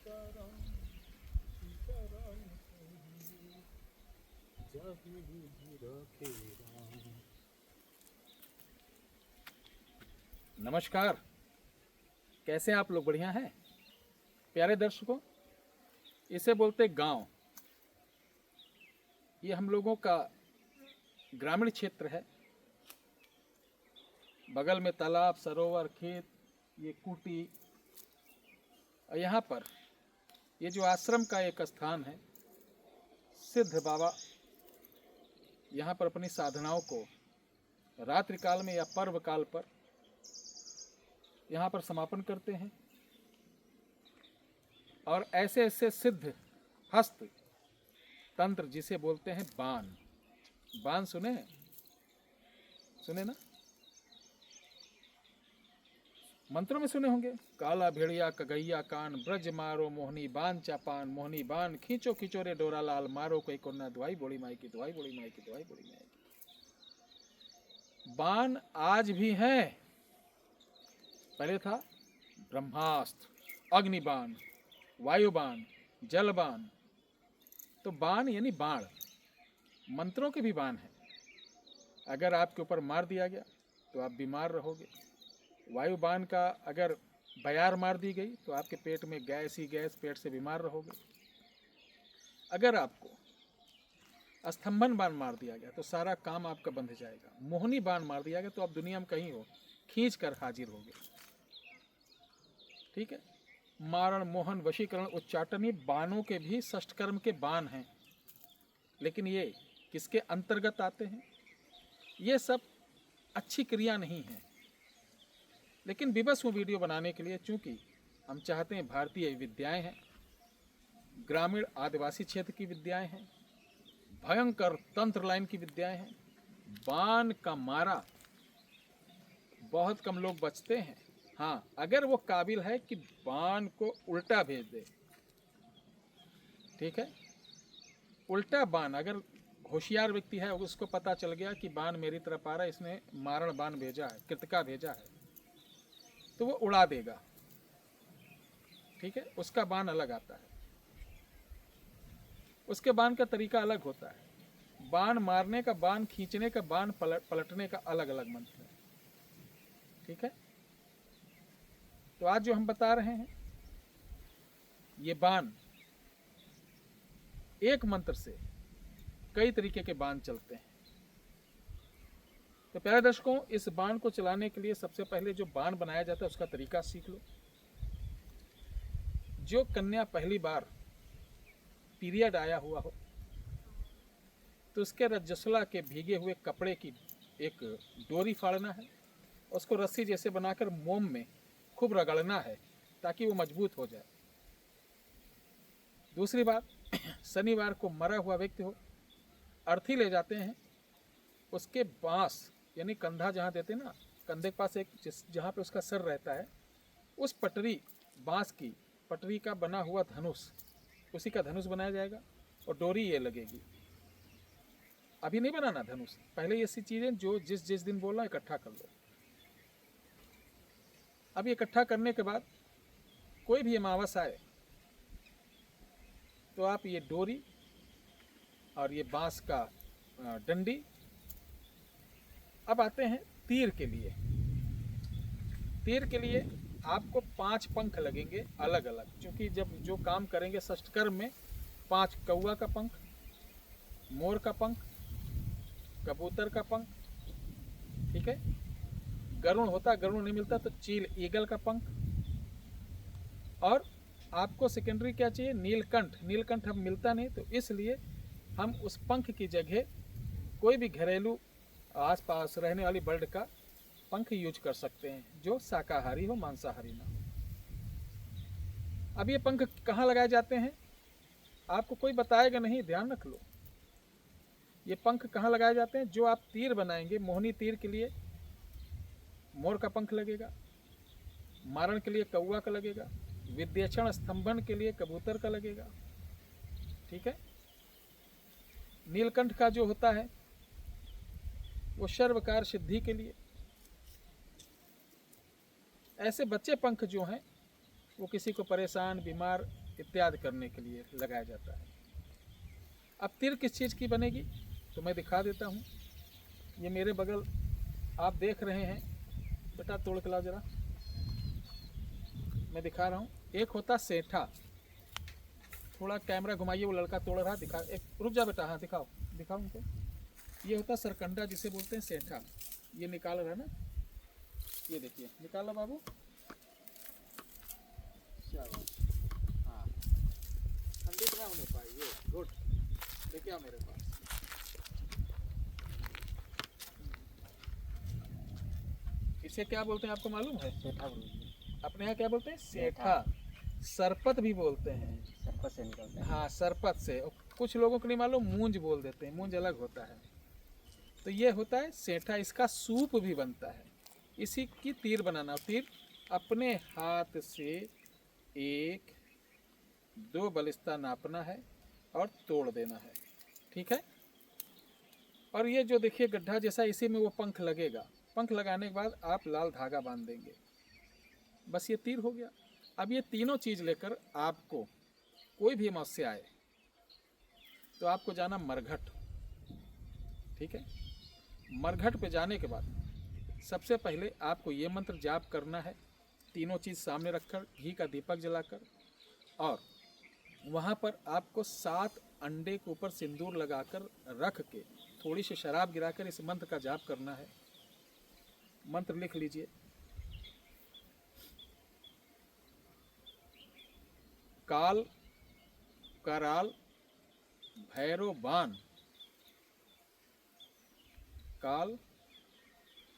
सीताराम सीताराम कहिए, जाहि विधि रखे राम। नमस्कार, कैसे हैं आप लोग? बढ़िया हैं प्यारे दर्शकों। इसे बोलते गांव। ये हम लोगों का ग्रामीण क्षेत्र है। बगल में तालाब, सरोवर, खेत, ये कुटी। और यहाँ पर ये जो आश्रम का एक स्थान है, सिद्ध बाबा यहाँ पर अपनी साधनाओं को रात्रि काल में या पर्व काल पर यहाँ पर समापन करते हैं। और ऐसे ऐसे सिद्ध हस्त तंत्र जिसे बोलते हैं बाण। बाण सुने हैं? सुने ना? मंत्रों में सुने होंगे। काला भेड़िया कगैया कान, ब्रज मारो मोहनी बान चापान, मोहनी बान खींचो खींचो रे डोरा लाल, मारो कोई कोन्ना दुआई बोली माई की, दुआई बोली माई की, दुआई बोली माई की। बाण आज भी है। पहले था ब्रह्मास्त्र, अग्निबाण, वायुबाण, जलबाण। तो बाण यानी बाण, मंत्रों के भी बाण है। अगर आपके ऊपर मार दिया गया तो आप बीमार रहोगे। वायुबाण का अगर बयार मार दी गई तो आपके पेट में गैस ही गैस, पेट से बीमार रहोगे। अगर आपको स्तंभन बाण मार दिया गया तो सारा काम आपका बंद हो जाएगा। मोहनी बाण मार दिया गया तो आप दुनिया में कहीं हो, खींच कर हाजिर होगे। ठीक है। मारण, मोहन, वशीकरण, उच्चाटन, ये बाणों के भी षष्ठकर्म के बाण हैं। लेकिन ये किसके अंतर्गत आते हैं? ये सब अच्छी क्रिया नहीं है। लेकिन विवश हूँ वीडियो बनाने के लिए, चूँकि हम चाहते हैं भारतीय विद्याएं हैं, ग्रामीण आदिवासी क्षेत्र की विद्याएं हैं, भयंकर तंत्र लाइन की विद्याएं हैं। बाण का मारा बहुत कम लोग बचते हैं। हाँ, अगर वो काबिल है कि बाण को उल्टा भेज दे। ठीक है। उल्टा बाण, अगर होशियार व्यक्ति है, उसको पता चल गया कि बाण मेरी तरफ आ रहा है, इसने मारण बाण भेजा है, कृतिका भेजा है, तो वो उड़ा देगा। ठीक है। उसका बाण अलग आता है, उसके बाण का तरीका अलग होता है। बाण मारने का, बाण खींचने का, बाण पलटने का अलग अलग मंत्र है। ठीक है। तो आज जो हम बता रहे हैं, ये बाण, एक मंत्र से कई तरीके के बाण चलते हैं। तो प्यारे दर्शकों, इस बाण को चलाने के लिए सबसे पहले जो बाण बनाया जाता है उसका तरीका सीख लो। जो कन्या पहली बार पीरियड आया हुआ हो तो उसके रजस्वला के भीगे हुए कपड़े की एक डोरी फाड़ना है, उसको रस्सी जैसे बनाकर मोम में खूब रगड़ना है ताकि वो मजबूत हो जाए। दूसरी बात, शनिवार को मरा हुआ व्यक्ति हो, अर्थी ले जाते हैं, उसके बांस यानी कंधा जहाँ देते ना, कंधे के पास एक जहाँ पे उसका सर रहता है, उस पटरी, बांस की पटरी का बना हुआ धनुष, उसी का धनुष बनाया जाएगा और डोरी ये लगेगी। अभी नहीं बनाना धनुष, पहले ये सी चीज़ें जो जिस जिस दिन बोलना इकट्ठा कर लो। अब इकट्ठा करने के बाद कोई भी अमावस आए तो आप ये डोरी और ये बांस का डंडी। अब आते हैं तीर के लिए। तीर के लिए आपको 5 पंख लगेंगे अलग अलग, क्योंकि जब जो काम करेंगे षष्ठकर्म में, 5 कौआ का पंख, मोर का पंख, कबूतर का पंख, ठीक है, गरुण होता, गरुण नहीं मिलता तो चील, ईगल का पंख, और आपको सेकेंडरी क्या चाहिए? नीलकंठ। नीलकंठ अब मिलता नहीं, तो इसलिए हम उस पंख की जगह कोई भी घरेलू आसपास रहने वाली बर्ड का पंख यूज कर सकते हैं, जो शाकाहारी हो, मांसाहारी ना हो। अब ये पंख कहाँ लगाए जाते हैं आपको कोई बताएगा नहीं, ध्यान रख लो। ये पंख कहाँ लगाए जाते हैं? जो आप तीर बनाएंगे, मोहनी तीर के लिए मोर का पंख लगेगा, मारण के लिए कौआ का लगेगा, विद्यक्षण स्तंभन के लिए कबूतर का लगेगा। ठीक है। नीलकंठ का जो होता है वो सर्वकार सिद्धि के लिए। ऐसे बच्चे पंख जो हैं वो किसी को परेशान, बीमार इत्यादि करने के लिए लगाया जाता है। अब तीर किस चीज़ की बनेगी तो मैं दिखा देता हूँ। ये मेरे बगल आप देख रहे हैं, बेटा तोड़ के लाओ जरा, मैं दिखा रहा हूँ। एक होता सेठा, थोड़ा कैमरा घुमाइए, वो लड़का तोड़ रहा, दिखा, एक रुक जा बेटा, हाँ दिखाओ दिखाओ उनको। ये होता सरकंडा जिसे बोलते हैं सेठा, ये निकाल रहा है ना, ये देखिए निकालो बाबू, शाबाश, हाँ खंडित ना होने पाए, ये गुड, लेके आओ मेरे पास। इसे क्या बोलते हैं आपको मालूम है? सेठा बोलते अपने यहाँ क्या बोलते हैं? सेठा। सरपत भी बोलते हैं। सरपत से निकलते हैं। हाँ सरपत से, और कुछ लोगों को नहीं मालूम, मूंज बोल देते हैं, मूंज अलग होता है। तो ये होता है सेठा, इसका सूप भी बनता है। इसी की तीर बनाना, तीर अपने हाथ से 1 2 बलिस्ता नापना है और तोड़ देना है, ठीक है। और ये जो देखिए गड्ढा जैसा, इसी में वो पंख लगेगा, पंख लगाने के बाद आप लाल धागा बांध देंगे, बस ये तीर हो गया। अब ये तीनों चीज़ लेकर आपको कोई भी समस्या आए तो आपको जाना मरघट, ठीक है। मरघट पे जाने के बाद सबसे पहले आपको ये मंत्र जाप करना है, तीनों चीज़ सामने रखकर, घी का दीपक जलाकर, और वहाँ पर आपको 7 अंडे के ऊपर सिंदूर लगाकर रख के थोड़ी सी शराब गिराकर इस मंत्र का जाप करना है। मंत्र लिख लीजिए, काल कराल भैरव बाण, काल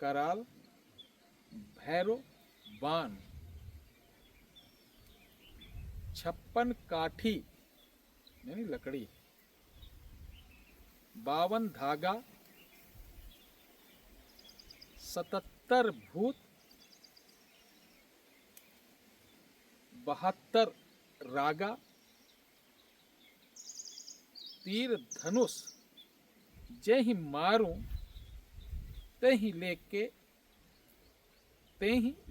कराल भैरव बाण, 56 काठी नहीं लकड़ी, 52 धागा, 77 भूत, 72 रागा, तीर धनुष, जय ही मारूं ते ही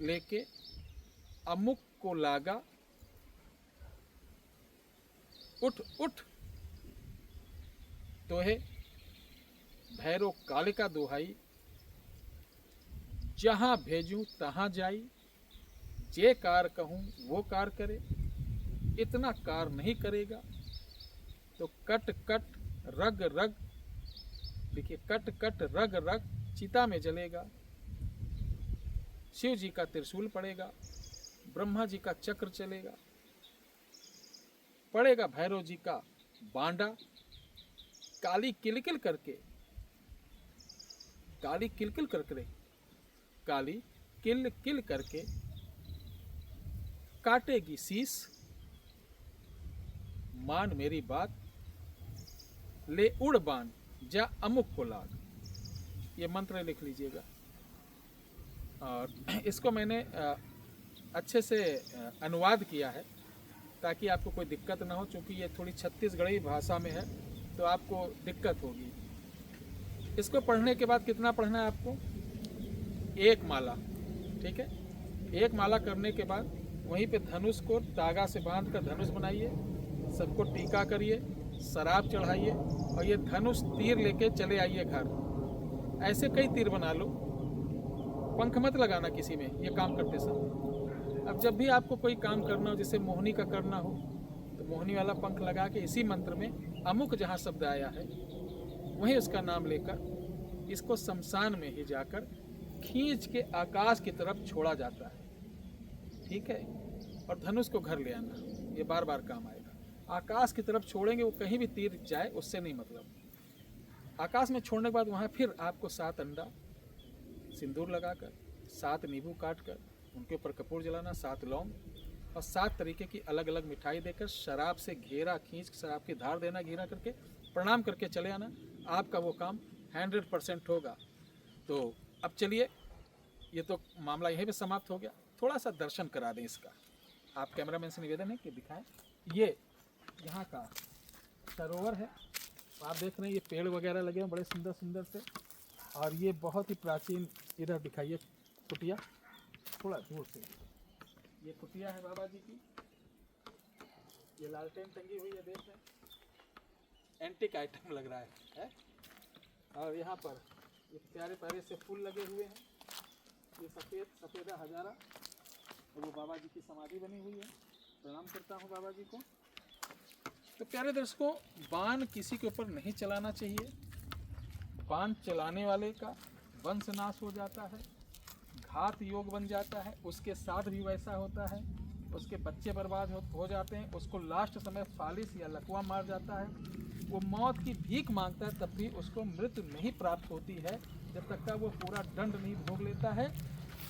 लेके अमुक को लागा, उठ उठ तो है भैरव काले का दुहाई, जहां भेजूं तहां जाई, जे कार कहूं वो कार करे, इतना कार नहीं करेगा तो कट कट रग रग, देखिए कट कट रग रग चिता में जलेगा, शिव जी का त्रिशूल पड़ेगा, ब्रह्मा जी का चक्र चलेगा, पड़ेगा भैरव जी का बांडा, काली किलकिल करके, काली किलकिल करके, काली किल किल करके काटेगी शीश, मान मेरी बात, ले उड़ बान जा अमुक को लाग। ये मंत्र लिख लीजिएगा। और इसको मैंने अच्छे से अनुवाद किया है ताकि आपको कोई दिक्कत ना हो, क्योंकि ये थोड़ी छत्तीसगढ़ी भाषा में है तो आपको दिक्कत होगी। इसको पढ़ने के बाद कितना पढ़ना है आपको? 1 माला, ठीक है। 1 माला करने के बाद वहीं पे धनुष को धागा से बांध कर धनुष बनाइए, सबको टीका करिए, शराब चढ़ाइए और ये धनुष तीर लेके चले आइए घर। ऐसे कई तीर बना लो, पंख मत लगाना किसी में ये काम करते समय। अब जब भी आपको कोई काम करना हो, जैसे मोहनी का करना हो, तो मोहनी वाला पंख लगा के इसी मंत्र में अमुक जहाँ शब्द आया है वहीं उसका नाम लेकर इसको शमशान में ही जाकर खींच के आकाश की तरफ छोड़ा जाता है, ठीक है। और धनुष को घर ले आना, ये बार बार काम आएगा। आकाश की तरफ छोड़ेंगे, वो कहीं भी तीर जाए उससे नहीं मतलब। आकाश में छोड़ने के बाद वहाँ फिर आपको 7 अंडा सिंदूर लगाकर, 7 नींबू काट कर उनके ऊपर कपूर जलाना, 7 लौंग और 7 तरीके की अलग अलग मिठाई देकर शराब से घेरा खींच, शराब की धार देना, घेरा करके प्रणाम करके चले आना। आपका वो काम 100% होगा। तो अब चलिए, ये तो मामला यहीं पे समाप्त हो गया। थोड़ा सा दर्शन करा दें इसका। आप कैमरामैन से निवेदन है कि दिखाएं। ये यहाँ का सरोवर है, आप देख रहे हैं ये पेड़ वगैरह लगे हैं बड़े सुंदर सुंदर से, और ये बहुत ही प्राचीन, इधर दिखाइए कुटिया, थोड़ा दूर से, ये कुटिया है बाबा जी की, ये लालटेन टंगी हुई है, देख रहे हैं, एंटीक आइटम लग रहा है? और यहाँ पर ये प्यारे प्यारे से फूल लगे हुए हैं, ये सफ़ेदा हजारा, और वो बाबा जी की समाधि बनी हुई है। प्रणाम करता हूँ बाबा जी को। तो प्यारे दर्शकों, बाण किसी के ऊपर नहीं चलाना चाहिए। बाण चलाने वाले का वंश नाश हो जाता है, घात योग बन जाता है, उसके साथ भी वैसा होता है, उसके बच्चे बर्बाद हो जाते हैं, उसको लास्ट समय फालिस या लकवा मार जाता है, वो मौत की भीख मांगता है, तब भी उसको मृत्यु नहीं प्राप्त होती है जब तक का वो पूरा दंड नहीं भोग लेता है।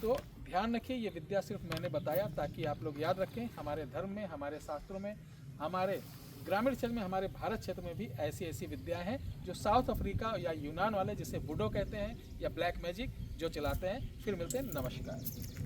तो ध्यान रखिए, ये विद्या सिर्फ मैंने बताया ताकि आप लोग याद रखें। हमारे धर्म में, हमारे शास्त्रों में, हमारे ग्रामीण क्षेत्र में, हमारे भारत क्षेत्र में भी ऐसी ऐसी विद्याएं हैं जो साउथ अफ्रीका या यूनान वाले, जिसे वुडो कहते हैं, या ब्लैक मैजिक, जो चलाते हैं। फिर मिलते हैं, नमस्कार।